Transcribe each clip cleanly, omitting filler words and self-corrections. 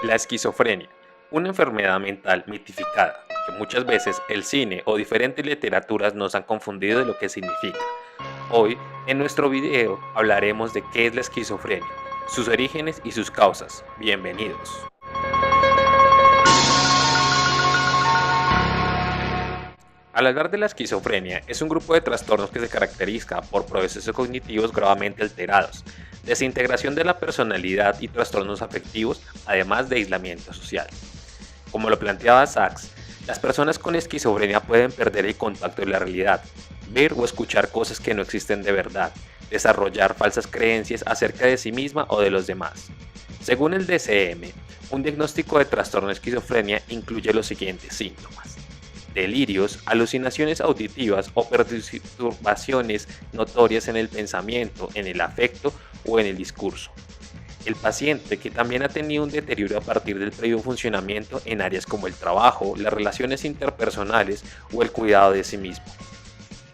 La esquizofrenia, una enfermedad mental mitificada, que muchas veces el cine o diferentes literaturas nos han confundido de lo que significa. Hoy, en nuestro video, hablaremos de qué es la esquizofrenia, sus orígenes y sus causas. Bienvenidos. Al hablar de la esquizofrenia, es un grupo de trastornos que se caracteriza por procesos cognitivos gravemente alterados, desintegración de la personalidad y trastornos afectivos, además de aislamiento social. Como lo planteaba Sachs, las personas con esquizofrenia pueden perder el contacto con la realidad, ver o escuchar cosas que no existen de verdad, desarrollar falsas creencias acerca de sí misma o de los demás. Según el DSM, un diagnóstico de trastorno de esquizofrenia incluye los siguientes síntomas: delirios, alucinaciones auditivas o perturbaciones notorias en el pensamiento, en el afecto o en el discurso. El paciente que también ha tenido un deterioro a partir del previo funcionamiento en áreas como el trabajo, las relaciones interpersonales o el cuidado de sí mismo.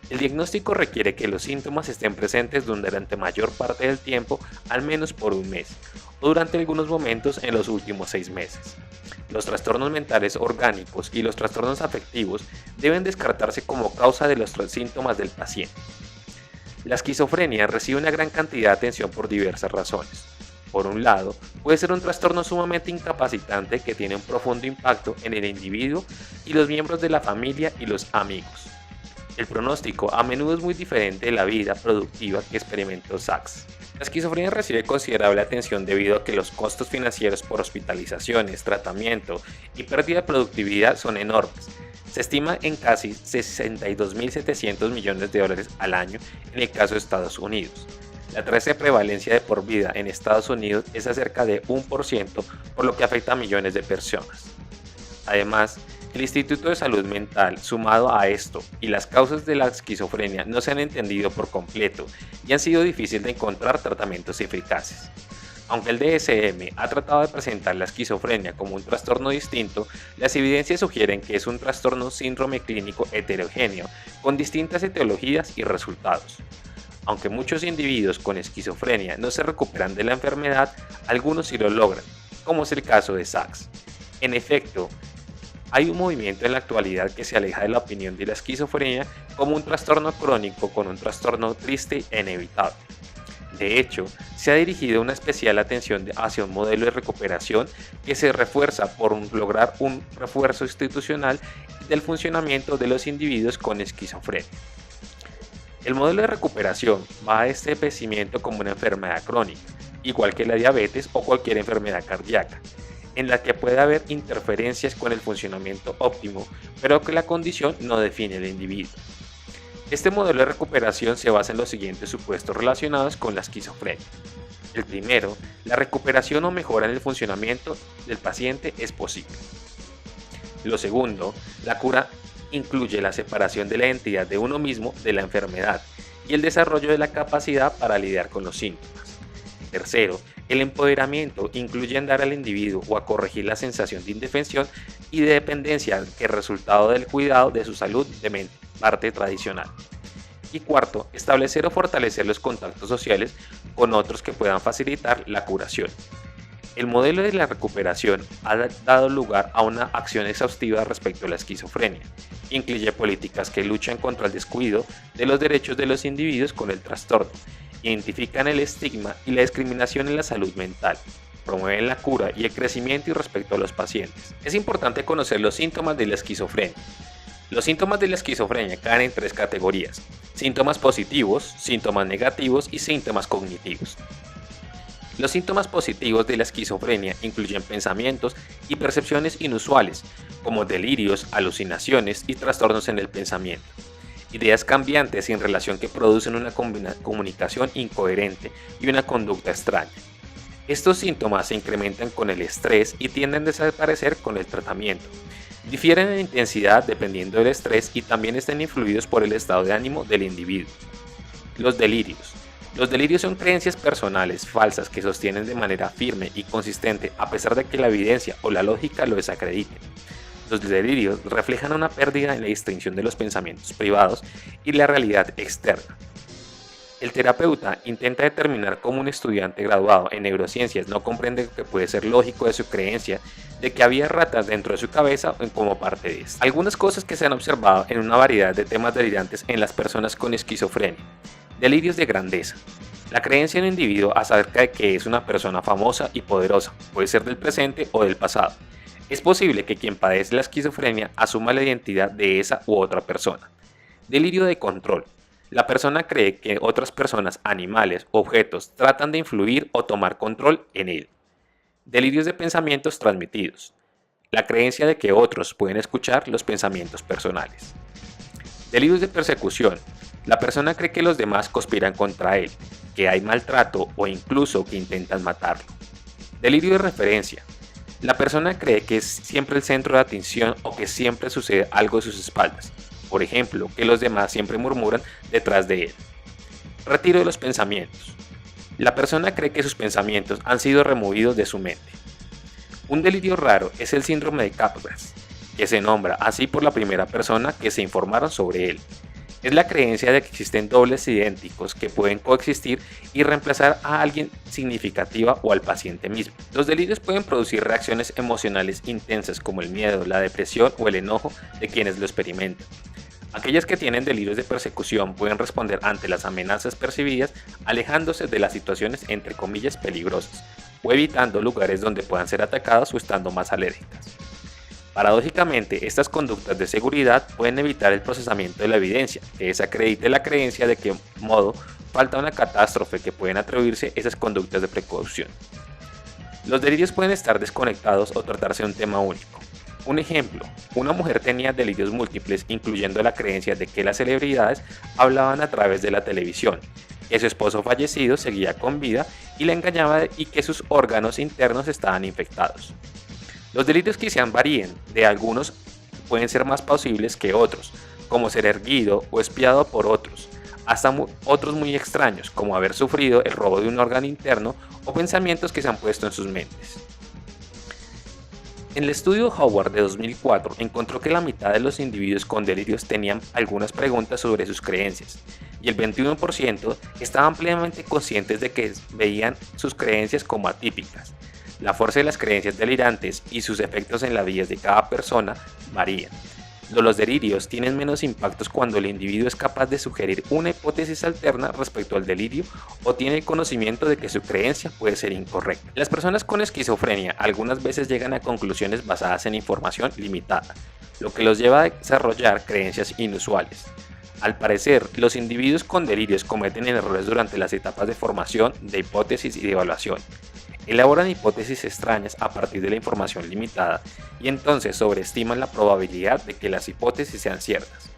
El diagnóstico requiere que los síntomas estén presentes durante mayor parte del tiempo, al menos por un mes, o durante algunos momentos en los últimos 6 meses. Los trastornos mentales orgánicos y los trastornos afectivos deben descartarse como causa de los síntomas del paciente. La esquizofrenia recibe una gran cantidad de atención por diversas razones. Por un lado, puede ser un trastorno sumamente incapacitante que tiene un profundo impacto en el individuo y los miembros de la familia y los amigos. El pronóstico a menudo es muy diferente de la vida productiva que experimentó Sachs. La esquizofrenia recibe considerable atención debido a que los costos financieros por hospitalizaciones, tratamiento y pérdida de productividad son enormes. Se estima en casi 62.700 millones de dólares al año en el caso de Estados Unidos. La tasa de prevalencia de por vida en Estados Unidos es acerca de 1%, por lo que afecta a millones de personas. Además, el Instituto de Salud Mental, sumado a esto y las causas de la esquizofrenia, no se han entendido por completo y han sido difíciles de encontrar tratamientos eficaces. Aunque el DSM ha tratado de presentar la esquizofrenia como un trastorno distinto, las evidencias sugieren que es un trastorno síndrome clínico heterogéneo con distintas etiologías y resultados. Aunque muchos individuos con esquizofrenia no se recuperan de la enfermedad, algunos sí lo logran, como es el caso de Sachs. En efecto, hay un movimiento en la actualidad que se aleja de la opinión de la esquizofrenia como un trastorno crónico con un trastorno triste e inevitable. De hecho, se ha dirigido una especial atención hacia un modelo de recuperación que se refuerza por lograr un refuerzo institucional del funcionamiento de los individuos con esquizofrenia. El modelo de recuperación va a este padecimiento como una enfermedad crónica, igual que la diabetes o cualquier enfermedad cardíaca, en la que puede haber interferencias con el funcionamiento óptimo, pero que la condición no define al individuo. Este modelo de recuperación se basa en los siguientes supuestos relacionados con la esquizofrenia. El primero, la recuperación o mejora en el funcionamiento del paciente es posible. Lo segundo, la cura incluye la separación de la identidad de uno mismo de la enfermedad y el desarrollo de la capacidad para lidiar con los síntomas. Tercero, el empoderamiento incluye dar al individuo o a corregir la sensación de indefensión y de dependencia que es resultado del cuidado de su salud de parte tradicional. Y cuarto, establecer o fortalecer los contactos sociales con otros que puedan facilitar la curación. El modelo de la recuperación ha dado lugar a una acción exhaustiva respecto a la esquizofrenia. Incluye políticas que luchan contra el descuido de los derechos de los individuos con el trastorno, identifican el estigma y la discriminación en la salud mental, promueven la cura y el crecimiento y respeto a los pacientes. Es importante conocer los síntomas de la esquizofrenia. Los síntomas de la esquizofrenia caen en 3 categorías: síntomas positivos, síntomas negativos y síntomas cognitivos. Los síntomas positivos de la esquizofrenia incluyen pensamientos y percepciones inusuales, como delirios, alucinaciones y trastornos en el pensamiento. Ideas cambiantes sin relación que producen una comunicación incoherente y una conducta extraña. Estos síntomas se incrementan con el estrés y tienden a desaparecer con el tratamiento. Difieren en intensidad dependiendo del estrés y también están influidos por el estado de ánimo del individuo. Los delirios. Los delirios son creencias personales falsas que sostienen de manera firme y consistente a pesar de que la evidencia o la lógica lo desacrediten. Los delirios reflejan una pérdida en la distinción de los pensamientos privados y la realidad externa. El terapeuta intenta determinar cómo un estudiante graduado en neurociencias no comprende lo que puede ser lógico de su creencia de que había ratas dentro de su cabeza o como parte de esto. Algunas cosas que se han observado en una variedad de temas delirantes en las personas con esquizofrenia. Delirios de grandeza. La creencia en un individuo acerca de que es una persona famosa y poderosa, puede ser del presente o del pasado. Es posible que quien padece la esquizofrenia asuma la identidad de esa u otra persona. Delirio de control. La persona cree que otras personas, animales, objetos tratan de influir o tomar control en él. Delirios de pensamientos transmitidos. La creencia de que otros pueden escuchar los pensamientos personales. Delirios de persecución. La persona cree que los demás conspiran contra él, que hay maltrato o incluso que intentan matarlo. Delirio de referencia. La persona cree que es siempre el centro de atención o que siempre sucede algo a sus espaldas. Por ejemplo, que los demás siempre murmuran detrás de él. Retiro de los pensamientos. La persona cree que sus pensamientos han sido removidos de su mente. Un delirio raro es el síndrome de Capgras, que se nombra así por la primera persona que se informaron sobre él. Es la creencia de que existen dobles idénticos que pueden coexistir y reemplazar a alguien significativa o al paciente mismo. Los delirios pueden producir reacciones emocionales intensas como el miedo, la depresión o el enojo de quienes lo experimentan. Aquellas que tienen delirios de persecución pueden responder ante las amenazas percibidas alejándose de las situaciones entre comillas peligrosas o evitando lugares donde puedan ser atacadas o estando más alérgicas. Paradójicamente, estas conductas de seguridad pueden evitar el procesamiento de la evidencia, que desacredite la creencia de que modo falta una catástrofe que pueden atribuirse esas conductas de precaución. Los delirios pueden estar desconectados o tratarse de un tema único. Un ejemplo, una mujer tenía delirios múltiples, incluyendo la creencia de que las celebridades hablaban a través de la televisión, que su esposo fallecido seguía con vida y la engañaba y que sus órganos internos estaban infectados. Los delirios quizás varíen, de algunos pueden ser más posibles que otros, como ser erguido o espiado por otros, hasta otros muy extraños, como haber sufrido el robo de un órgano interno o pensamientos que se han puesto en sus mentes. En el estudio Howard de 2004 encontró que la mitad de los individuos con delirios tenían algunas preguntas sobre sus creencias y el 21% estaban plenamente conscientes de que veían sus creencias como atípicas. La fuerza de las creencias delirantes y sus efectos en la vida de cada persona varían. Los delirios tienen menos impactos cuando el individuo es capaz de sugerir una hipótesis alterna respecto al delirio o tiene el conocimiento de que su creencia puede ser incorrecta. Las personas con esquizofrenia algunas veces llegan a conclusiones basadas en información limitada, lo que los lleva a desarrollar creencias inusuales. Al parecer, los individuos con delirios cometen errores durante las etapas de formación, de hipótesis y de evaluación. Elaboran hipótesis extrañas a partir de la información limitada y entonces sobreestiman la probabilidad de que las hipótesis sean ciertas.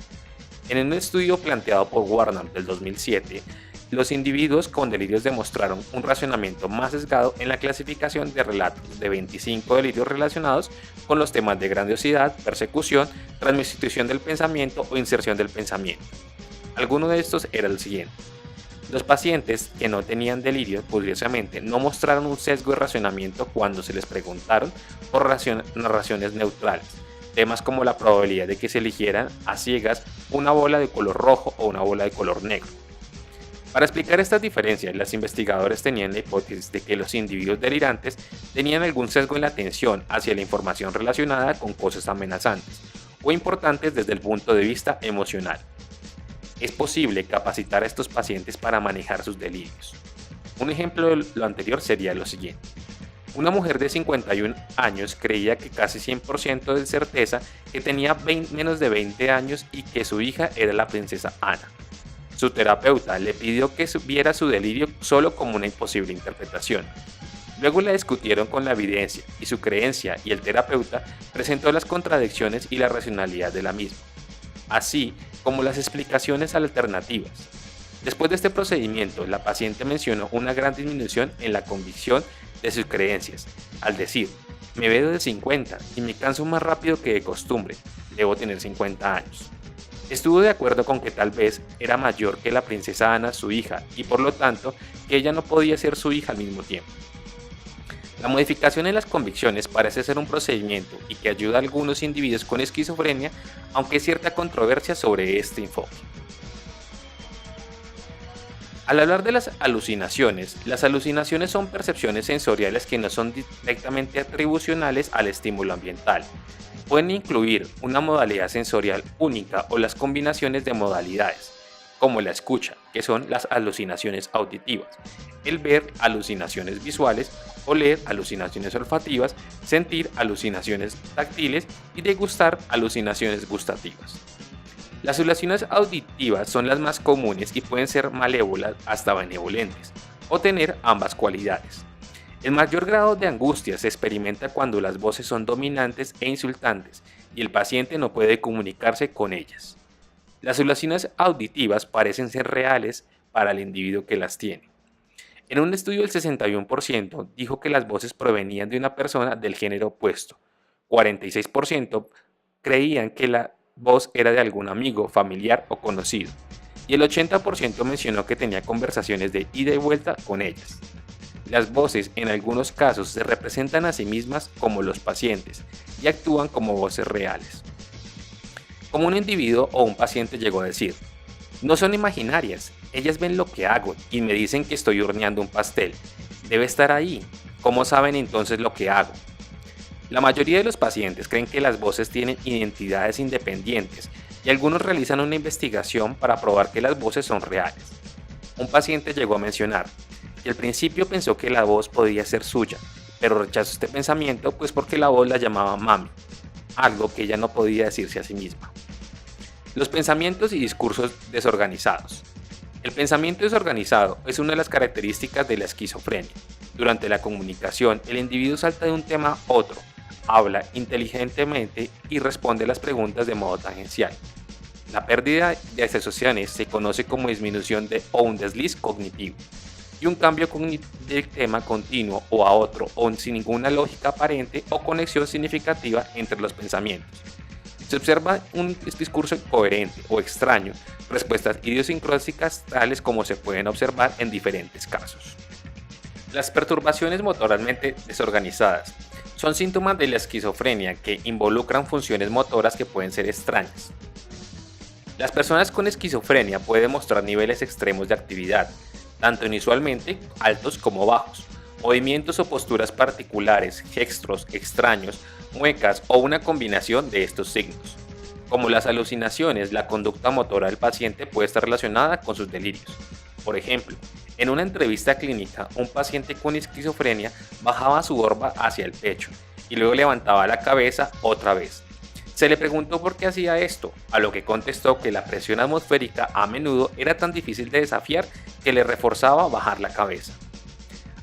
En un estudio planteado por Warnham del 2007, los individuos con delirios demostraron un racionamiento más sesgado en la clasificación de relatos de 25 delirios relacionados con los temas de grandiosidad, persecución, transmisión del pensamiento o inserción del pensamiento. Alguno de estos era el siguiente. Los pacientes que no tenían delirio, curiosamente, no mostraron un sesgo de racionamiento cuando se les preguntaron por narraciones neutrales, temas como la probabilidad de que se eligieran a ciegas una bola de color rojo o una bola de color negro. Para explicar estas diferencias, los investigadores tenían la hipótesis de que los individuos delirantes tenían algún sesgo en la atención hacia la información relacionada con cosas amenazantes o importantes desde el punto de vista emocional. Es posible capacitar a estos pacientes para manejar sus delirios. Un ejemplo de lo anterior sería lo siguiente. Una mujer de 51 años creía que casi 100% de certeza que tenía menos de 20 años y que su hija era la princesa Ana. Su terapeuta le pidió que viera su delirio solo como una imposible interpretación. Luego la discutieron con la evidencia y su creencia y el terapeuta presentó las contradicciones y la racionalidad de la misma, así como las explicaciones alternativas. Después de este procedimiento, la paciente mencionó una gran disminución en la convicción de sus creencias, al decir, me veo de 50 y me canso más rápido que de costumbre, debo tener 50 años. Estuvo de acuerdo con que tal vez era mayor que la princesa Ana, su hija, y por lo tanto que ella no podía ser su hija al mismo tiempo. La modificación en las convicciones parece ser un procedimiento y que ayuda a algunos individuos con esquizofrenia, aunque hay cierta controversia sobre este enfoque. Al hablar de las alucinaciones son percepciones sensoriales que no son directamente atribucionales al estímulo ambiental. Pueden incluir una modalidad sensorial única o las combinaciones de modalidades, como la escucha, que son las alucinaciones auditivas, el ver, alucinaciones visuales, oler, alucinaciones olfativas, sentir, alucinaciones táctiles y degustar, alucinaciones gustativas. Las alucinaciones auditivas son las más comunes y pueden ser malévolas hasta benevolentes, o tener ambas cualidades. El mayor grado de angustia se experimenta cuando las voces son dominantes e insultantes y el paciente no puede comunicarse con ellas. Las alucinaciones auditivas parecen ser reales para el individuo que las tiene. En un estudio el 61% dijo que las voces provenían de una persona del género opuesto, 46% creían que la voz era de algún amigo, familiar o conocido, y el 80% mencionó que tenía conversaciones de ida y vuelta con ellas. Las voces en algunos casos se representan a sí mismas como los pacientes y actúan como voces reales. Como un individuo o un paciente llegó a decir, no son imaginarias, ellas ven lo que hago y me dicen que estoy horneando un pastel. Debe estar ahí. ¿Cómo saben entonces lo que hago? La mayoría de los pacientes creen que las voces tienen identidades independientes y algunos realizan una investigación para probar que las voces son reales. Un paciente llegó a mencionar que al principio pensó que la voz podía ser suya, pero rechazó este pensamiento pues porque la voz la llamaba mami, algo que ella no podía decirse a sí misma. Los pensamientos y discursos desorganizados. El pensamiento desorganizado es una de las características de la esquizofrenia. Durante la comunicación, el individuo salta de un tema a otro, habla inteligentemente y responde a las preguntas de modo tangencial. La pérdida de asociaciones se conoce como disminución o un desliz cognitivo, y un cambio del tema continuo o a otro o sin ninguna lógica aparente o conexión significativa entre los pensamientos. Se observa un discurso incoherente o extraño, respuestas idiosincráticas tales como se pueden observar en diferentes casos. Las perturbaciones motoralmente desorganizadas son síntomas de la esquizofrenia que involucran funciones motoras que pueden ser extrañas. Las personas con esquizofrenia pueden mostrar niveles extremos de actividad, tanto inusualmente altos como bajos, movimientos o posturas particulares, gestos extraños, muecas o una combinación de estos signos. Como las alucinaciones, la conducta motora del paciente puede estar relacionada con sus delirios. Por ejemplo, en una entrevista clínica, un paciente con esquizofrenia bajaba su barba hacia el pecho y luego levantaba la cabeza otra vez. Se le preguntó por qué hacía esto, a lo que contestó que la presión atmosférica a menudo era tan difícil de desafiar que le reforzaba bajar la cabeza.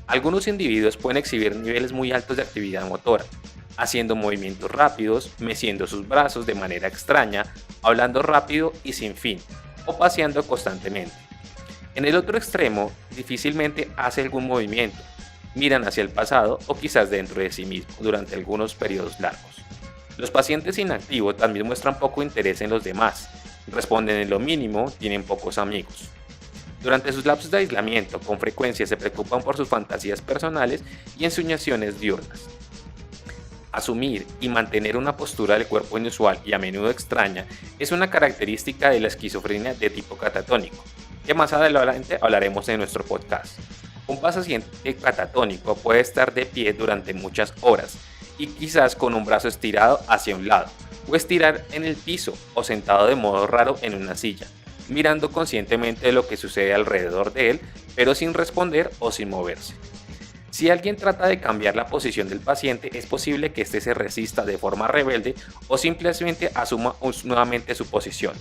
Algunos individuos pueden exhibir niveles muy altos de actividad motora, haciendo movimientos rápidos, meciendo sus brazos de manera extraña, hablando rápido y sin fin, o paseando constantemente. En el otro extremo, difícilmente hace algún movimiento, miran hacia el pasado o quizás dentro de sí mismo durante algunos periodos largos. Los pacientes inactivos también muestran poco interés en los demás, responden en lo mínimo, tienen pocos amigos. Durante sus lapsos de aislamiento, con frecuencia se preocupan por sus fantasías personales y ensoñaciones diurnas. Asumir y mantener una postura del cuerpo inusual y a menudo extraña es una característica de la esquizofrenia de tipo catatónico, que más adelante hablaremos en nuestro podcast. Un paciente catatónico puede estar de pie durante muchas horas y quizás con un brazo estirado hacia un lado, o estirar en el piso o sentado de modo raro en una silla, mirando conscientemente lo que sucede alrededor de él, pero sin responder o sin moverse. Si alguien trata de cambiar la posición del paciente, es posible que éste se resista de forma rebelde o simplemente asuma nuevamente su posición.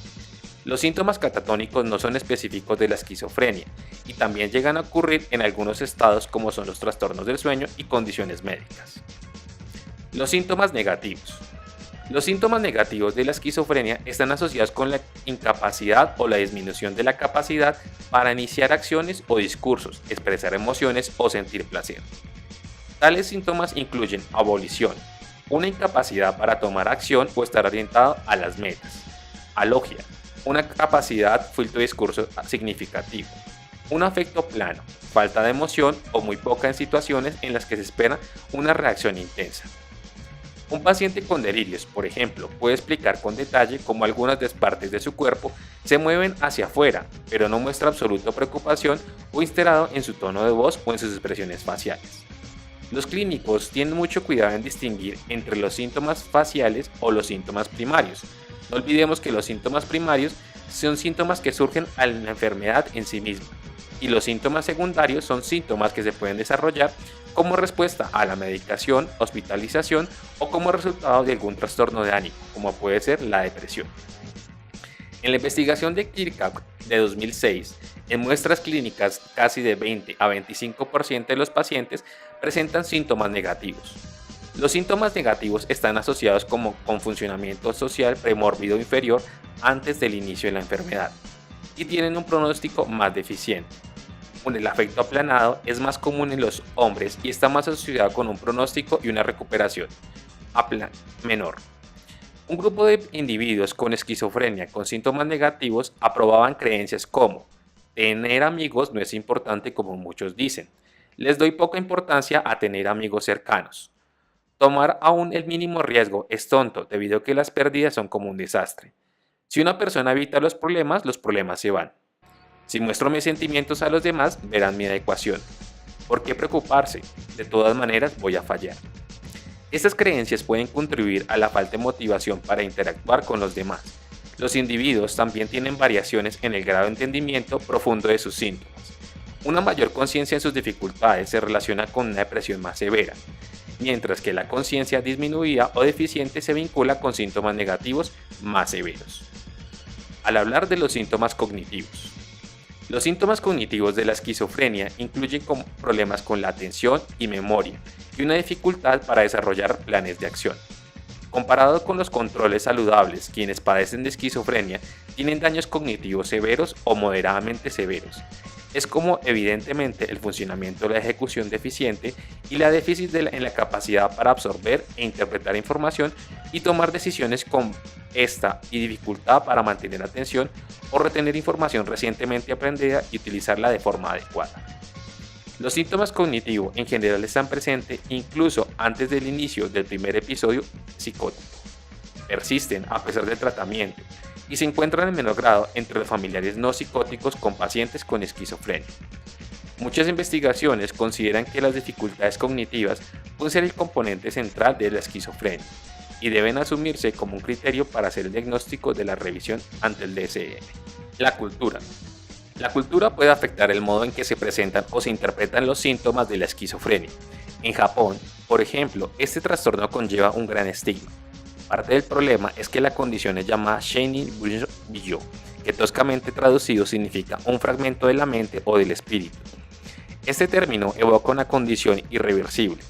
Los síntomas catatónicos no son específicos de la esquizofrenia y también llegan a ocurrir en algunos estados como son los trastornos del sueño y condiciones médicas. Los síntomas negativos. Los síntomas negativos de la esquizofrenia están asociados con la incapacidad o la disminución de la capacidad para iniciar acciones o discursos, expresar emociones o sentir placer. Tales síntomas incluyen abolición, una incapacidad para tomar acción o estar orientado a las metas, alogia, una capacidad filtro de discurso significativo, un afecto plano, falta de emoción o muy poca en situaciones en las que se espera una reacción intensa. Un paciente con delirios, por ejemplo, puede explicar con detalle cómo algunas partes de su cuerpo se mueven hacia afuera, pero no muestra absoluta preocupación o instalado en su tono de voz o en sus expresiones faciales. Los clínicos tienen mucho cuidado en distinguir entre los síntomas faciales o los síntomas primarios. No olvidemos que los síntomas primarios son síntomas que surgen a la enfermedad en sí misma, y los síntomas secundarios son síntomas que se pueden desarrollar como respuesta a la medicación, hospitalización o como resultado de algún trastorno de ánimo, como puede ser la depresión. En la investigación de Kirchhoff de 2006, en muestras clínicas casi de 20 a 25% de los pacientes presentan síntomas negativos. Los síntomas negativos están asociados con funcionamiento social premórbido inferior antes del inicio de la enfermedad y tienen un pronóstico más deficiente. El afecto aplanado es más común en los hombres y está más asociado con un pronóstico y una recuperación menor. Un grupo de individuos con esquizofrenia con síntomas negativos aprobaban creencias como: tener amigos no es importante como muchos dicen, les doy poca importancia a tener amigos cercanos, tomar aún el mínimo riesgo es tonto debido a que las pérdidas son como un desastre, si una persona evita los problemas se van. Si muestro mis sentimientos a los demás, verán mi adecuación. ¿Por qué preocuparse? De todas maneras, voy a fallar. Estas creencias pueden contribuir a la falta de motivación para interactuar con los demás. Los individuos también tienen variaciones en el grado de entendimiento profundo de sus síntomas. Una mayor conciencia en sus dificultades se relaciona con una depresión más severa, mientras que la conciencia disminuida o deficiente se vincula con síntomas negativos más severos. Al hablar de los síntomas cognitivos, los síntomas cognitivos de la esquizofrenia incluyen problemas con la atención y memoria y una dificultad para desarrollar planes de acción. Comparado con los controles saludables, quienes padecen de esquizofrenia tienen daños cognitivos severos o moderadamente severos. Es como evidentemente el funcionamiento de la ejecución deficiente y la déficit en la capacidad para absorber e interpretar información y tomar decisiones con esta y dificultad para mantener atención o retener información recientemente aprendida y utilizarla de forma adecuada. Los síntomas cognitivos en general están presentes incluso antes del inicio del primer episodio psicótico. Persisten a pesar del tratamiento y se encuentran en menor grado entre los familiares no psicóticos con pacientes con esquizofrenia. Muchas investigaciones consideran que las dificultades cognitivas pueden ser el componente central de la esquizofrenia y deben asumirse como un criterio para hacer el diagnóstico de la revisión ante el DSM. La cultura. La cultura puede afectar el modo en que se presentan o se interpretan los síntomas de la esquizofrenia. En Japón, por ejemplo, este trastorno conlleva un gran estigma. Parte del problema es que la condición es llamada Sheinin-Bijo, que toscamente traducido significa un fragmento de la mente o del espíritu. Este término evoca una condición irreversible.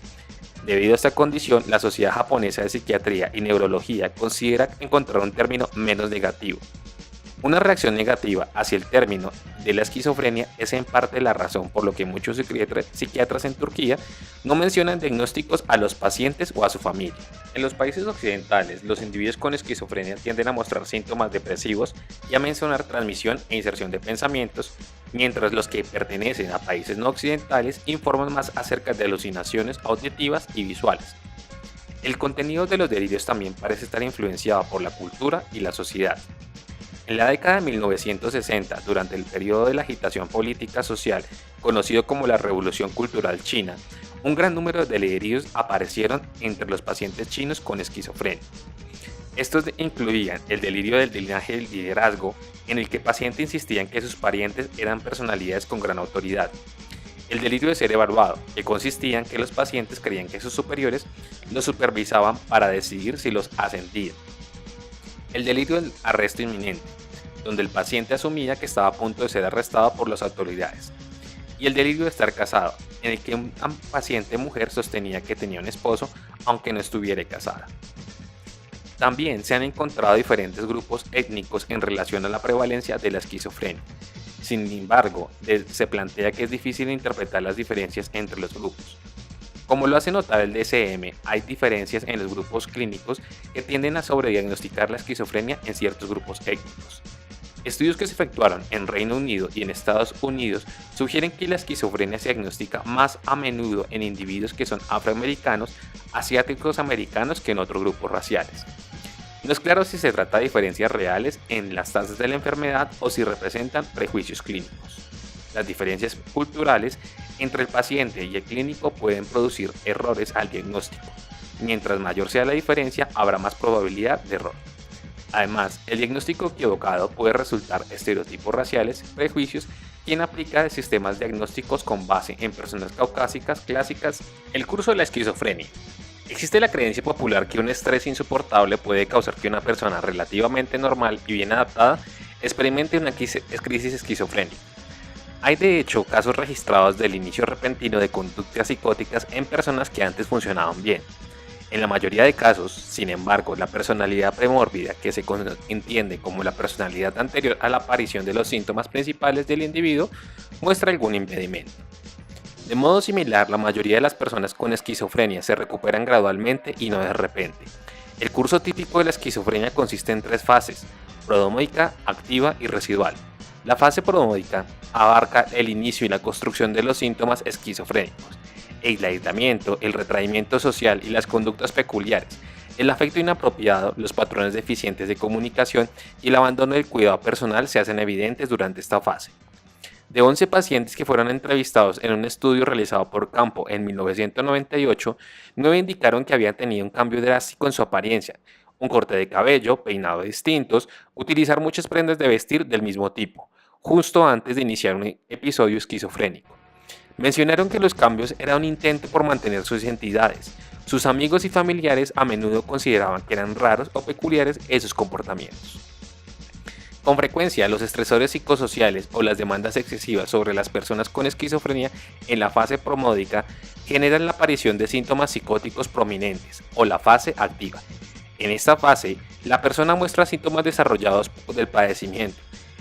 Debido a esta condición, la Sociedad Japonesa de Psiquiatría y Neurología considera encontrar un término menos negativo. Una reacción negativa hacia el término de la esquizofrenia es en parte la razón por lo que muchos psiquiatras en Turquía no mencionan diagnósticos a los pacientes o a su familia. En los países occidentales, los individuos con esquizofrenia tienden a mostrar síntomas depresivos y a mencionar transmisión e inserción de pensamientos, mientras los que pertenecen a países no occidentales informan más acerca de alucinaciones auditivas y visuales. El contenido de los delirios también parece estar influenciado por la cultura y la sociedad. En la década de 1960, durante el periodo de la agitación política social conocido como la Revolución Cultural China, un gran número de delirios aparecieron entre los pacientes chinos con esquizofrenia. Estos incluían el delirio del linaje del liderazgo, en el que pacientes insistían que sus parientes eran personalidades con gran autoridad. El delirio de ser evaluado, que consistía en que los pacientes creían que sus superiores los supervisaban para decidir si los ascendían. El delirio del arresto inminente, donde el paciente asumía que estaba a punto de ser arrestado por las autoridades. Y el delirio de estar casado, en el que una paciente mujer sostenía que tenía un esposo aunque no estuviera casada. También se han encontrado diferentes grupos étnicos en relación a la prevalencia de la esquizofrenia. Sin embargo, se plantea que es difícil interpretar las diferencias entre los grupos. Como lo hace notar el DSM, hay diferencias en los grupos clínicos que tienden a sobrediagnosticar la esquizofrenia en ciertos grupos étnicos. Estudios que se efectuaron en Reino Unido y en Estados Unidos sugieren que la esquizofrenia se diagnostica más a menudo en individuos que son afroamericanos, asiáticos americanos que en otros grupos raciales. No es claro si se trata de diferencias reales en las tasas de la enfermedad o si representan prejuicios clínicos. Las diferencias culturales entre el paciente y el clínico pueden producir errores al diagnóstico. Mientras mayor sea la diferencia, habrá más probabilidad de error. Además, el diagnóstico equivocado puede resultar estereotipos raciales, prejuicios, quien aplica de sistemas diagnósticos con base en personas caucásicas clásicas. El curso de la esquizofrenia. Existe la creencia popular que un estrés insoportable puede causar que una persona relativamente normal y bien adaptada experimente una crisis esquizofrénica. Hay de hecho casos registrados del inicio repentino de conductas psicóticas en personas que antes funcionaban bien. En la mayoría de casos, sin embargo, la personalidad premórbida, que se entiende como la personalidad anterior a la aparición de los síntomas principales del individuo, muestra algún impedimento. De modo similar, la mayoría de las personas con esquizofrenia se recuperan gradualmente y no de repente. El curso típico de la esquizofrenia consiste en 3 fases: prodrómica, activa y residual. La fase prodrómica abarca el inicio y la construcción de los síntomas esquizofrénicos, el aislamiento, el retraimiento social y las conductas peculiares, el afecto inapropiado, los patrones deficientes de comunicación y el abandono del cuidado personal se hacen evidentes durante esta fase. De 11 pacientes que fueron entrevistados en un estudio realizado por Campo en 1998, 9 indicaron que habían tenido un cambio drástico en su apariencia: un corte de cabello, peinado distintos, utilizar muchas prendas de vestir del mismo tipo, justo antes de iniciar un episodio esquizofrénico. Mencionaron que los cambios eran un intento por mantener sus identidades. Sus amigos y familiares a menudo consideraban que eran raros o peculiares esos comportamientos. Con frecuencia, los estresores psicosociales o las demandas excesivas sobre las personas con esquizofrenia en la fase promódica generan la aparición de síntomas psicóticos prominentes, o la fase activa. En esta fase, la persona muestra síntomas desarrollados del padecimiento,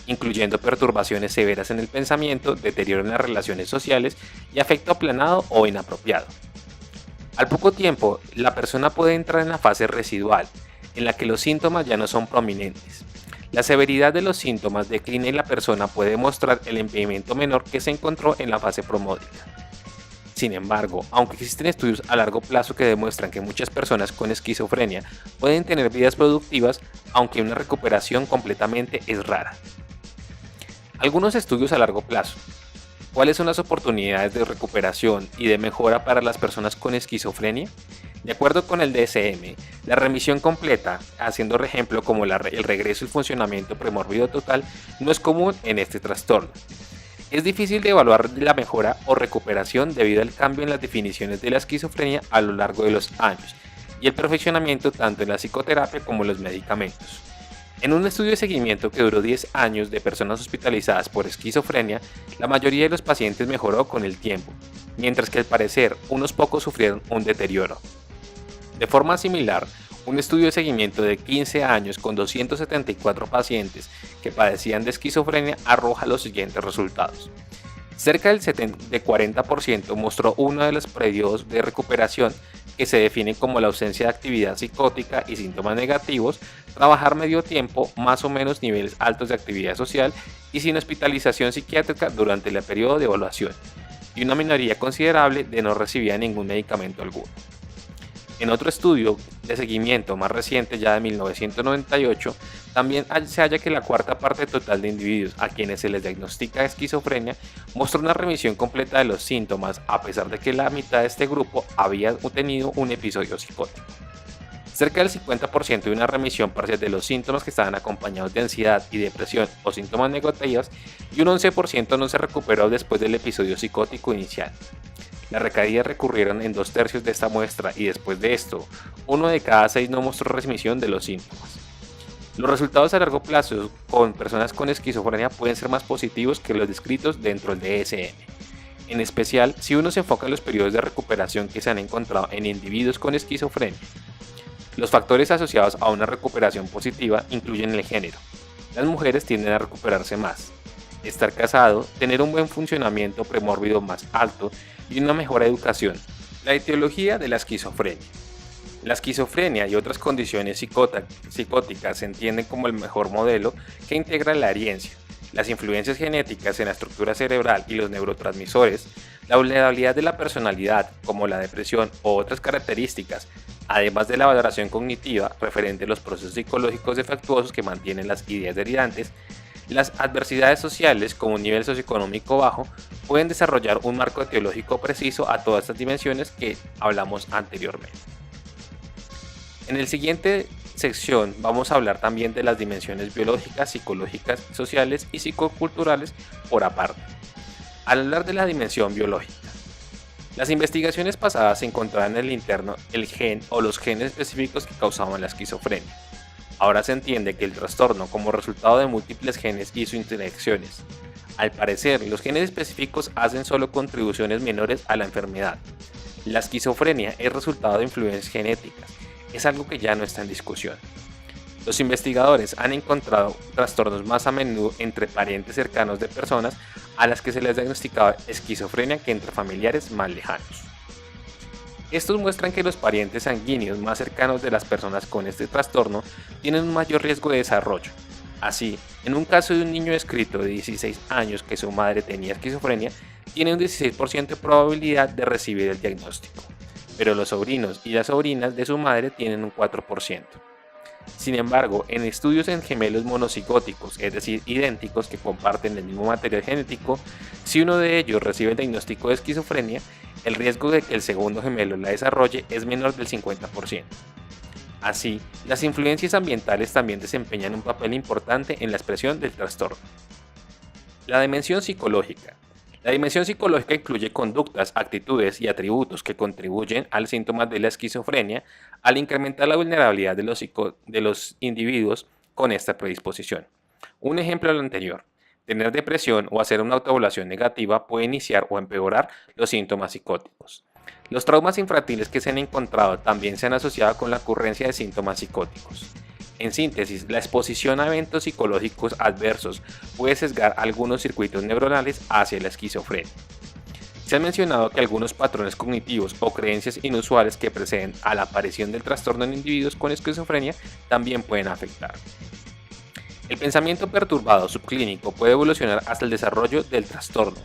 incluyendo perturbaciones severas en el pensamiento, deterioro en las relaciones sociales y afecto aplanado o inapropiado. Al poco tiempo, la persona puede entrar en la fase residual, en la que los síntomas ya no son prominentes. La severidad de los síntomas declina y la persona puede mostrar el impedimento menor que se encontró en la fase promódica. Sin embargo, aunque existen estudios a largo plazo que demuestran que muchas personas con esquizofrenia pueden tener vidas productivas, aunque una recuperación completamente es rara. Algunos estudios a largo plazo. ¿Cuáles son las oportunidades de recuperación y de mejora para las personas con esquizofrenia? De acuerdo con el DSM, la remisión completa, haciendo ejemplo como el regreso al funcionamiento premórbido total, no es común en este trastorno. Es difícil de evaluar la mejora o recuperación debido al cambio en las definiciones de la esquizofrenia a lo largo de los años y el perfeccionamiento tanto en la psicoterapia como en los medicamentos. En un estudio de seguimiento que duró 10 años de personas hospitalizadas por esquizofrenia, la mayoría de los pacientes mejoró con el tiempo, mientras que al parecer unos pocos sufrieron un deterioro. De forma similar, un estudio de seguimiento de 15 años con 274 pacientes que padecían de esquizofrenia arroja los siguientes resultados. Cerca del 40% mostró uno de los periodos de recuperación que se definen como la ausencia de actividad psicótica y síntomas negativos, trabajar medio tiempo, más o menos niveles altos de actividad social y sin hospitalización psiquiátrica durante el periodo de evaluación, y una minoría considerable de no recibir ningún medicamento alguno. En otro estudio de seguimiento más reciente, ya de 1998, también se halla que la cuarta parte total de individuos a quienes se les diagnostica esquizofrenia mostró una remisión completa de los síntomas, a pesar de que la mitad de este grupo había tenido un episodio psicótico. Cerca del 50% de una remisión parcial de los síntomas que estaban acompañados de ansiedad y depresión o síntomas negativos, y un 11% no se recuperó después del episodio psicótico inicial. Las recaídas recurrieron en 2/3 de esta muestra y después de esto, 1 de cada 6 no mostró remisión de los síntomas. Los resultados a largo plazo con personas con esquizofrenia pueden ser más positivos que los descritos dentro del DSM, en especial si uno se enfoca en los periodos de recuperación que se han encontrado en individuos con esquizofrenia. Los factores asociados a una recuperación positiva incluyen el género. Las mujeres tienden a recuperarse más, estar casado, tener un buen funcionamiento premórbido más alto y una mejor educación. La etiología de la esquizofrenia. La esquizofrenia y otras condiciones psicóticas se entienden como el mejor modelo que integra la herencia, las influencias genéticas en la estructura cerebral y los neurotransmisores, la vulnerabilidad de la personalidad, como la depresión o otras características, además de la valoración cognitiva referente a los procesos psicológicos defectuosos que mantienen las ideas delirantes. Las adversidades sociales, como un nivel socioeconómico bajo, pueden desarrollar un marco etiológico preciso a todas estas dimensiones que hablamos anteriormente. En la siguiente sección vamos a hablar también de las dimensiones biológicas, psicológicas, sociales y psicoculturales por aparte. Al hablar de la dimensión biológica, las investigaciones pasadas encontraban en el interno el gen o los genes específicos que causaban la esquizofrenia. Ahora se entiende que el trastorno como resultado de múltiples genes y sus interacciones. Al parecer, los genes específicos hacen solo contribuciones menores a la enfermedad. La esquizofrenia es resultado de influencias genéticas. Es algo que ya no está en discusión. Los investigadores han encontrado trastornos más a menudo entre parientes cercanos de personas a las que se les diagnosticaba esquizofrenia que entre familiares más lejanos. Estos muestran que los parientes sanguíneos más cercanos de las personas con este trastorno tienen un mayor riesgo de desarrollo. Así, en un caso de un niño descrito de 16 años que su madre tenía esquizofrenia, tiene un 16% de probabilidad de recibir el diagnóstico, pero los sobrinos y las sobrinas de su madre tienen un 4%. Sin embargo, en estudios en gemelos monocigóticos, es decir, idénticos que comparten el mismo material genético, si uno de ellos recibe el diagnóstico de esquizofrenia, el riesgo de que el segundo gemelo la desarrolle es menor del 50%. Así, las influencias ambientales también desempeñan un papel importante en la expresión del trastorno. La dimensión psicológica. La dimensión psicológica incluye conductas, actitudes y atributos que contribuyen a los síntomas de la esquizofrenia al incrementar la vulnerabilidad de los individuos con esta predisposición. Un ejemplo de lo anterior, tener depresión o hacer una autoevaluación negativa puede iniciar o empeorar los síntomas psicóticos. Los traumas infantiles que se han encontrado también se han asociado con la ocurrencia de síntomas psicóticos. En síntesis, la exposición a eventos psicológicos adversos puede sesgar algunos circuitos neuronales hacia la esquizofrenia. Se ha mencionado que algunos patrones cognitivos o creencias inusuales que preceden a la aparición del trastorno en individuos con esquizofrenia también pueden afectar. El pensamiento perturbado subclínico puede evolucionar hasta el desarrollo del trastorno,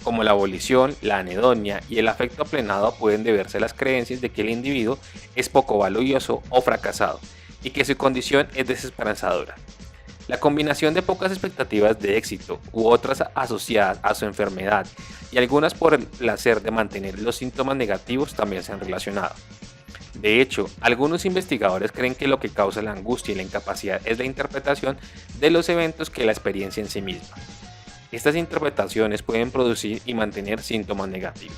como la abolición, la anedonia y el afecto aplenado pueden deberse a las creencias de que el individuo es poco valioso o fracasado, y que su condición es desesperanzadora. La combinación de pocas expectativas de éxito u otras asociadas a su enfermedad y algunas por el placer de mantener los síntomas negativos también se han relacionado. De hecho, algunos investigadores creen que lo que causa la angustia y la incapacidad es la interpretación de los eventos que la experiencia en sí misma. Estas interpretaciones pueden producir y mantener síntomas negativos.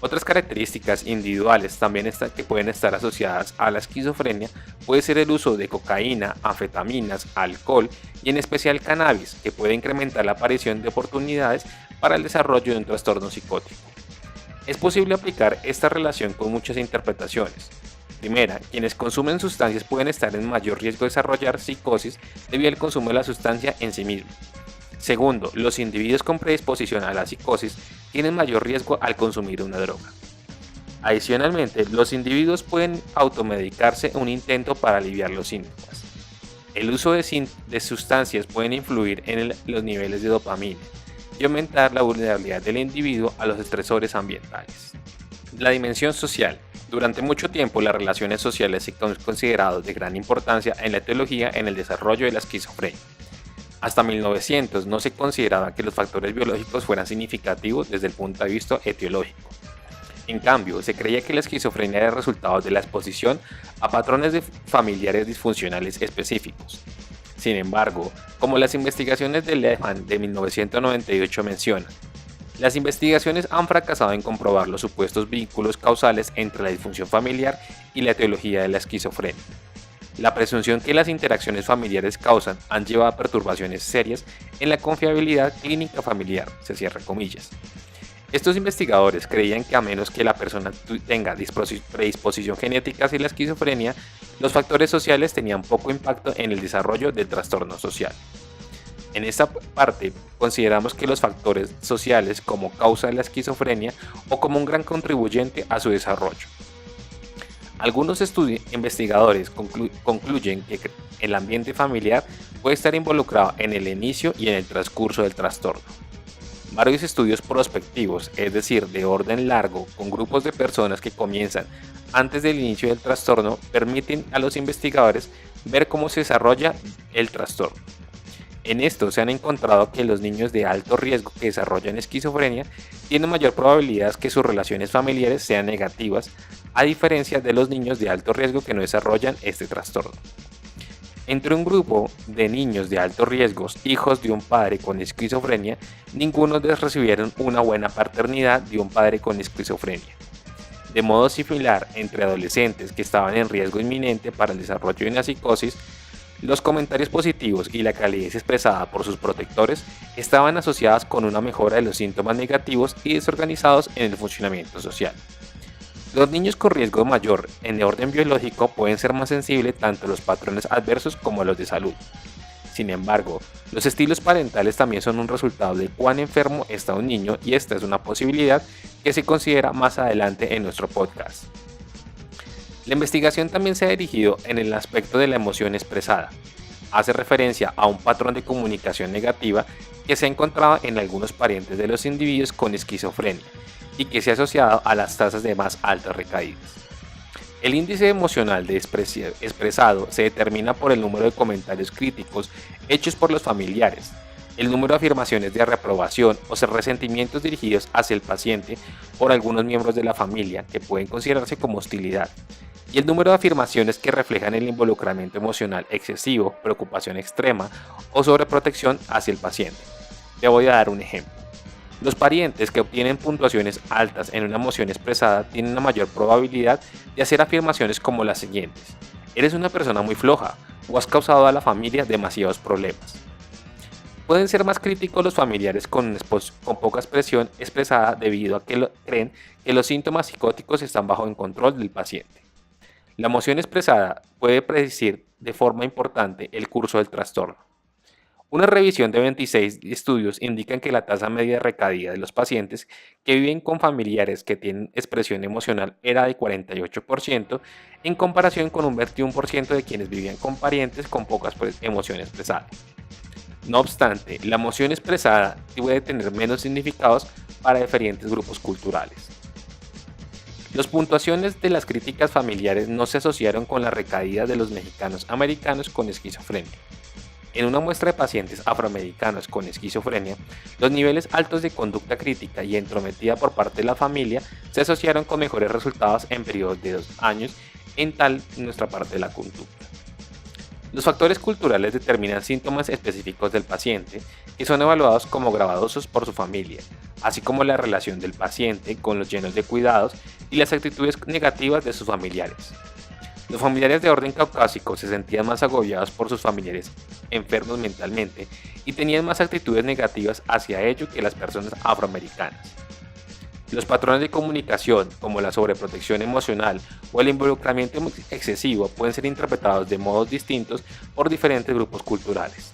Otras características individuales también que pueden estar asociadas a la esquizofrenia puede ser el uso de cocaína, anfetaminas, alcohol y en especial cannabis, que puede incrementar la aparición de oportunidades para el desarrollo de un trastorno psicótico. Es posible aplicar esta relación con muchas interpretaciones. Primera, quienes consumen sustancias pueden estar en mayor riesgo de desarrollar psicosis debido al consumo de la sustancia en sí mismo. Segundo, los individuos con predisposición a la psicosis tienen mayor riesgo al consumir una droga. Adicionalmente, los individuos pueden automedicarse un intento para aliviar los síntomas. El uso de sustancias puede influir en los niveles de dopamina y aumentar la vulnerabilidad del individuo a los estresores ambientales. La dimensión social. Durante mucho tiempo, las relaciones sociales se han considerado de gran importancia en la etiología en el desarrollo de la esquizofrenia. Hasta 1900 no se consideraba que los factores biológicos fueran significativos desde el punto de vista etiológico. En cambio, se creía que la esquizofrenia era el resultado de la exposición a patrones familiares disfuncionales específicos. Sin embargo, como las investigaciones de Lehmann de 1998 mencionan, las investigaciones han fracasado en comprobar los supuestos vínculos causales entre la disfunción familiar y la etiología de la esquizofrenia. La presunción que las interacciones familiares causan han llevado a perturbaciones serias en la confiabilidad clínica familiar, se cierra comillas. Estos investigadores creían que a menos que la persona tenga predisposición genética hacia la esquizofrenia, los factores sociales tenían poco impacto en el desarrollo del trastorno social. En esta parte, consideramos que los factores sociales como causa de la esquizofrenia o como un gran contribuyente a su desarrollo. Algunos investigadores concluyen que el ambiente familiar puede estar involucrado en el inicio y en el transcurso del trastorno. Varios estudios prospectivos, es decir, de orden largo, con grupos de personas que comienzan antes del inicio del trastorno, permiten a los investigadores ver cómo se desarrolla el trastorno. En esto se han encontrado que los niños de alto riesgo que desarrollan esquizofrenia tienen mayor probabilidad que sus relaciones familiares sean negativas, a diferencia de los niños de alto riesgo que no desarrollan este trastorno. Entre un grupo de niños de alto riesgo, hijos de un padre con esquizofrenia, ninguno de ellos recibieron una buena paternidad de un padre con esquizofrenia. De modo similar, entre adolescentes que estaban en riesgo inminente para el desarrollo de una psicosis, los comentarios positivos y la calidez expresada por sus protectores estaban asociadas con una mejora de los síntomas negativos y desorganizados en el funcionamiento social. Los niños con riesgo mayor en orden biológico pueden ser más sensibles tanto a los patrones adversos como a los de salud. Sin embargo, los estilos parentales también son un resultado de cuán enfermo está un niño, y esta es una posibilidad que se considera más adelante en nuestro podcast. La investigación también se ha dirigido en el aspecto de la emoción expresada. Hace referencia a un patrón de comunicación negativa que se ha encontrado en algunos parientes de los individuos con esquizofrenia y que se ha asociado a las tasas de más altas recaídas. El índice emocional de expresado se determina por el número de comentarios críticos hechos por los familiares, el número de afirmaciones de reprobación o resentimientos dirigidos hacia el paciente por algunos miembros de la familia que pueden considerarse como hostilidad, y el número de afirmaciones que reflejan el involucramiento emocional excesivo, preocupación extrema o sobreprotección hacia el paciente. Te voy a dar un ejemplo. Los parientes que obtienen puntuaciones altas en una emoción expresada tienen una mayor probabilidad de hacer afirmaciones como las siguientes: eres una persona muy floja o has causado a la familia demasiados problemas. Pueden ser más críticos los familiares con poca expresión expresada debido a que creen que los síntomas psicóticos están bajo el control del paciente. La emoción expresada puede predecir de forma importante el curso del trastorno. Una revisión de 26 estudios indican que la tasa media de recaída de los pacientes que viven con familiares que tienen expresión emocional era de 48%, en comparación con un 21% de quienes vivían con parientes con poca emoción expresada. No obstante, la emoción expresada puede tener menos significados para diferentes grupos culturales. Las puntuaciones de las críticas familiares no se asociaron con la recaída de los mexicanos americanos con esquizofrenia. En una muestra de pacientes afroamericanos con esquizofrenia, los niveles altos de conducta crítica y entrometida por parte de la familia se asociaron con mejores resultados en periodos de 2 años en nuestra parte de la conducta. Los factores culturales determinan síntomas específicos del paciente, que son evaluados como gravosos por su familia, así como la relación del paciente con los llenos de cuidados y las actitudes negativas de sus familiares. Los familiares de orden caucásico se sentían más agobiados por sus familiares enfermos mentalmente y tenían más actitudes negativas hacia ellos que las personas afroamericanas. Los patrones de comunicación, como la sobreprotección emocional o el involucramiento excesivo, pueden ser interpretados de modos distintos por diferentes grupos culturales.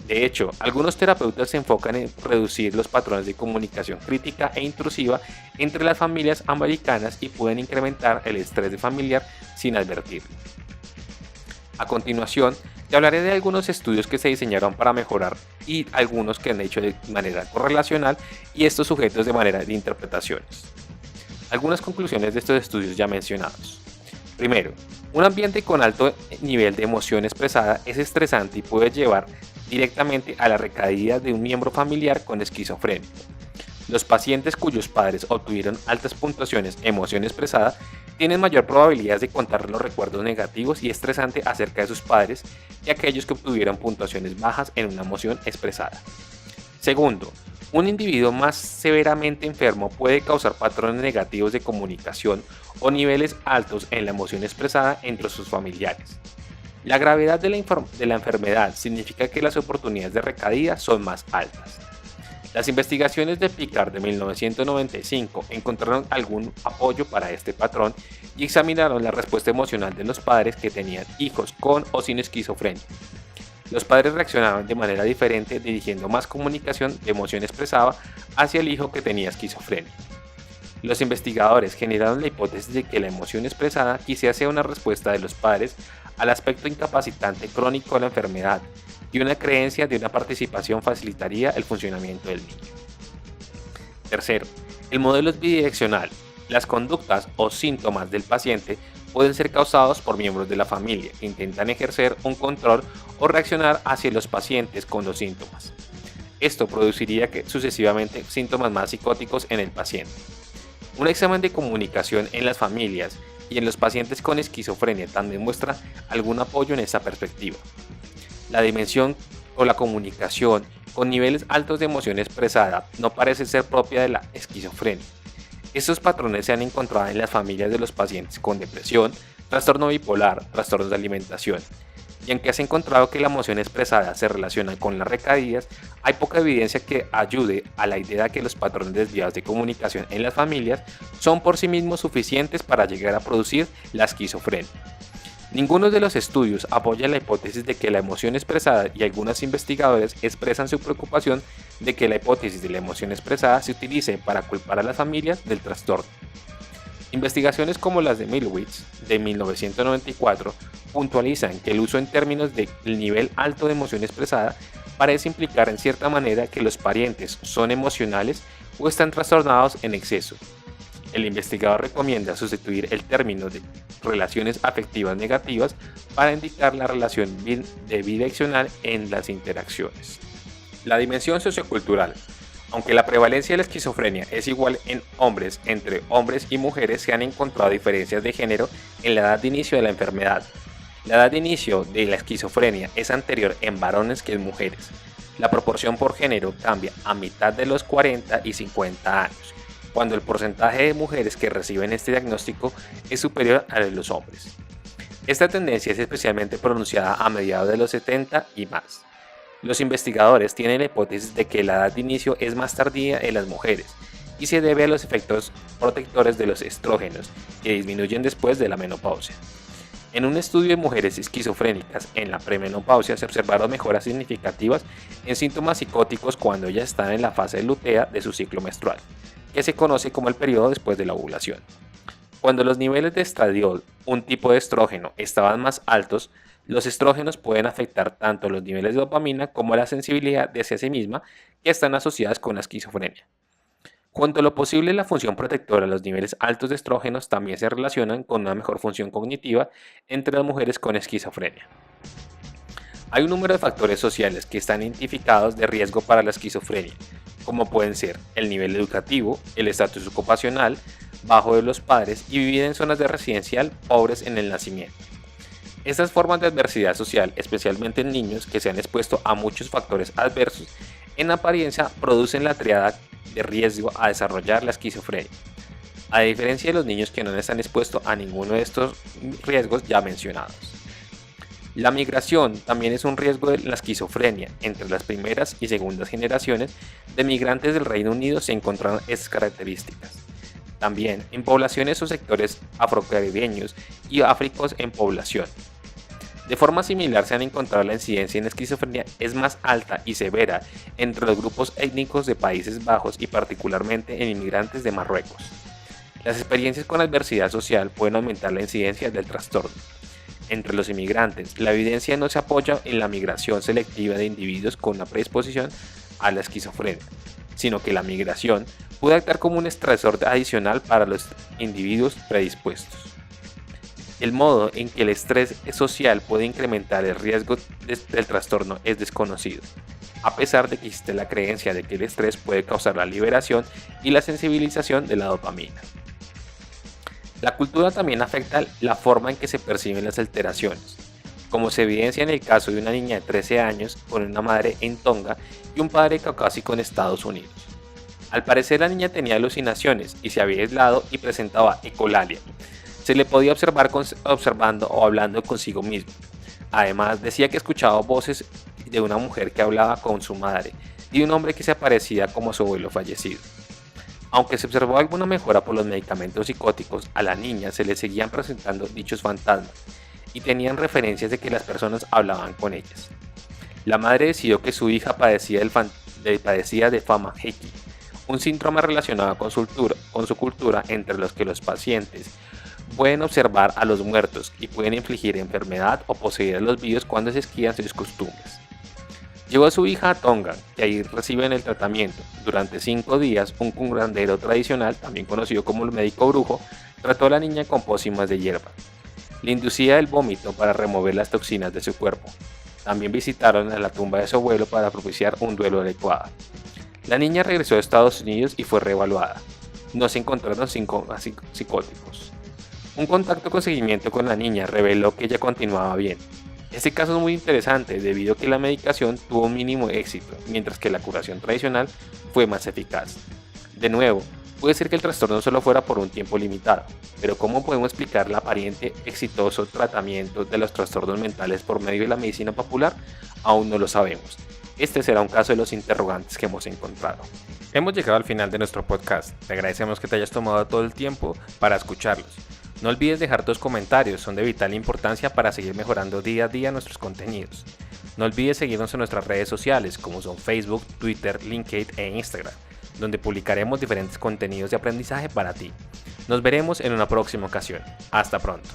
De hecho, algunos terapeutas se enfocan en reducir los patrones de comunicación crítica e intrusiva entre las familias americanas y pueden incrementar el estrés familiar sin advertirlo. A continuación, te hablaré de algunos estudios que se diseñaron para mejorar y algunos que han hecho de manera correlacional y estos sujetos de manera de interpretaciones. Algunas conclusiones de estos estudios ya mencionados. Primero, un ambiente con alto nivel de emoción expresada es estresante y puede llevar directamente a la recaída de un miembro familiar con esquizofrenia. Los pacientes cuyos padres obtuvieron altas puntuaciones en emoción expresada tienen mayor probabilidad de contar los recuerdos negativos y estresantes acerca de sus padres que aquellos que obtuvieron puntuaciones bajas en una emoción expresada. Segundo, un individuo más severamente enfermo puede causar patrones negativos de comunicación o niveles altos en la emoción expresada entre sus familiares. La gravedad de la enfermedad significa que las oportunidades de recaída son más altas. Las investigaciones de Picard de 1995 encontraron algún apoyo para este patrón y examinaron la respuesta emocional de los padres que tenían hijos con o sin esquizofrenia. Los padres reaccionaban de manera diferente, dirigiendo más comunicación de emoción expresada hacia el hijo que tenía esquizofrenia. Los investigadores generaron la hipótesis de que la emoción expresada quizás sea una respuesta de los padres al aspecto incapacitante crónico de la enfermedad y una creencia de una participación facilitaría el funcionamiento del niño. Tercero, el modelo es bidireccional. Las conductas o síntomas del paciente pueden ser causados por miembros de la familia que intentan ejercer un control o reaccionar hacia los pacientes con los síntomas. Esto produciría sucesivamente síntomas más psicóticos en el paciente. Un examen de comunicación en las familias y en los pacientes con esquizofrenia también muestra algún apoyo en esta perspectiva. La dimensión o la comunicación con niveles altos de emoción expresada no parece ser propia de la esquizofrenia. Estos patrones se han encontrado en las familias de los pacientes con depresión, trastorno bipolar, trastornos de alimentación. Y aunque se ha encontrado que la emoción expresada se relaciona con las recaídas, hay poca evidencia que ayude a la idea de que los patrones desviados de comunicación en las familias son por sí mismos suficientes para llegar a producir la esquizofrenia. Ninguno de los estudios apoya la hipótesis de que la emoción expresada y algunos investigadores expresan su preocupación de que la hipótesis de la emoción expresada se utilice para culpar a las familias del trastorno. Investigaciones como las de Milewitz de 1994 puntualizan que el uso en términos de nivel alto de emoción expresada parece implicar en cierta manera que los parientes son emocionales o están trastornados en exceso. El investigador recomienda sustituir el término de relaciones afectivas negativas para indicar la relación bidireccional en las interacciones. La dimensión sociocultural. Aunque la prevalencia de la esquizofrenia es igual en hombres, entre hombres y mujeres se han encontrado diferencias de género en la edad de inicio de la enfermedad. La edad de inicio de la esquizofrenia es anterior en varones que en mujeres. La proporción por género cambia a mitad de los 40 y 50 años, cuando el porcentaje de mujeres que reciben este diagnóstico es superior al de los hombres. Esta tendencia es especialmente pronunciada a mediados de los 70 y más. Los investigadores tienen la hipótesis de que la edad de inicio es más tardía en las mujeres y se debe a los efectos protectores de los estrógenos que disminuyen después de la menopausia. En un estudio de mujeres esquizofrénicas en la premenopausia se observaron mejoras significativas en síntomas psicóticos cuando ellas están en la fase lútea de su ciclo menstrual, que se conoce como el periodo después de la ovulación. Cuando los niveles de estradiol, un tipo de estrógeno, estaban más altos, los estrógenos pueden afectar tanto los niveles de dopamina como la sensibilidad de hacia sí misma, que están asociadas con la esquizofrenia. Junto a lo posible, la función protectora, los niveles altos de estrógenos también se relacionan con una mejor función cognitiva entre las mujeres con esquizofrenia. Hay un número de factores sociales que están identificados de riesgo para la esquizofrenia, como pueden ser el nivel educativo, el estatus ocupacional, bajo de los padres y vivir en zonas de residencial pobres en el nacimiento. Estas formas de adversidad social, especialmente en niños que se han expuesto a muchos factores adversos, en apariencia producen la triada de riesgo a desarrollar la esquizofrenia, a diferencia de los niños que no están expuestos a ninguno de estos riesgos ya mencionados. La migración también es un riesgo de la esquizofrenia. Entre las primeras y segundas generaciones de migrantes del Reino Unido se encontraron estas características. También en poblaciones o sectores afrocaribeños y áfricos en población. De forma similar se han encontrado la incidencia en esquizofrenia es más alta y severa entre los grupos étnicos de Países Bajos y particularmente en inmigrantes de Marruecos. Las experiencias con adversidad social pueden aumentar la incidencia del trastorno. Entre los inmigrantes, la evidencia no se apoya en la migración selectiva de individuos con una predisposición a la esquizofrenia, sino que la migración puede actuar como un estresor adicional para los individuos predispuestos. El modo en que el estrés social puede incrementar el riesgo del trastorno es desconocido, a pesar de que existe la creencia de que el estrés puede causar la liberación y la sensibilización de la dopamina. La cultura también afecta la forma en que se perciben las alteraciones, como se evidencia en el caso de una niña de 13 años con una madre en Tonga y un padre caucásico en Estados Unidos. Al parecer la niña tenía alucinaciones y se había aislado y presentaba ecolalia. Se le podía observar observando o hablando consigo mismo. Además decía que escuchaba voces de una mujer que hablaba con su madre y de un hombre que se aparecía como su abuelo fallecido. Aunque se observó alguna mejora por los medicamentos psicóticos, a la niña se le seguían presentando dichos fantasmas y tenían referencias de que las personas hablaban con ellas. La madre decidió que su hija padecía de fama Heki, un síndrome relacionado con su cultura, entre los que los pacientes pueden observar a los muertos y pueden infligir enfermedad o poseer a los vivos cuando se esquivan sus costumbres. Llevó a su hija a Tonga, que ahí reciben el tratamiento. Durante 5 días, un curandero tradicional, también conocido como el médico brujo, trató a la niña con pócimas de hierba. Le inducía el vómito para remover las toxinas de su cuerpo. También visitaron a la tumba de su abuelo para propiciar un duelo adecuado. La niña regresó a Estados Unidos y fue reevaluada. No se encontraron síntomas psicóticos. Un contacto con seguimiento con la niña reveló que ella continuaba bien. Este caso es muy interesante debido a que la medicación tuvo un mínimo éxito, mientras que la curación tradicional fue más eficaz. De nuevo, puede ser que el trastorno solo fuera por un tiempo limitado, pero ¿cómo podemos explicar el aparente exitoso tratamiento de los trastornos mentales por medio de la medicina popular? Aún no lo sabemos. Este será un caso de los interrogantes que hemos encontrado. Hemos llegado al final de nuestro podcast. Te agradecemos que te hayas tomado todo el tiempo para escucharlos. No olvides dejar tus comentarios, son de vital importancia para seguir mejorando día a día nuestros contenidos. No olvides seguirnos en nuestras redes sociales como son Facebook, Twitter, LinkedIn e Instagram, donde publicaremos diferentes contenidos de aprendizaje para ti. Nos veremos en una próxima ocasión. Hasta pronto.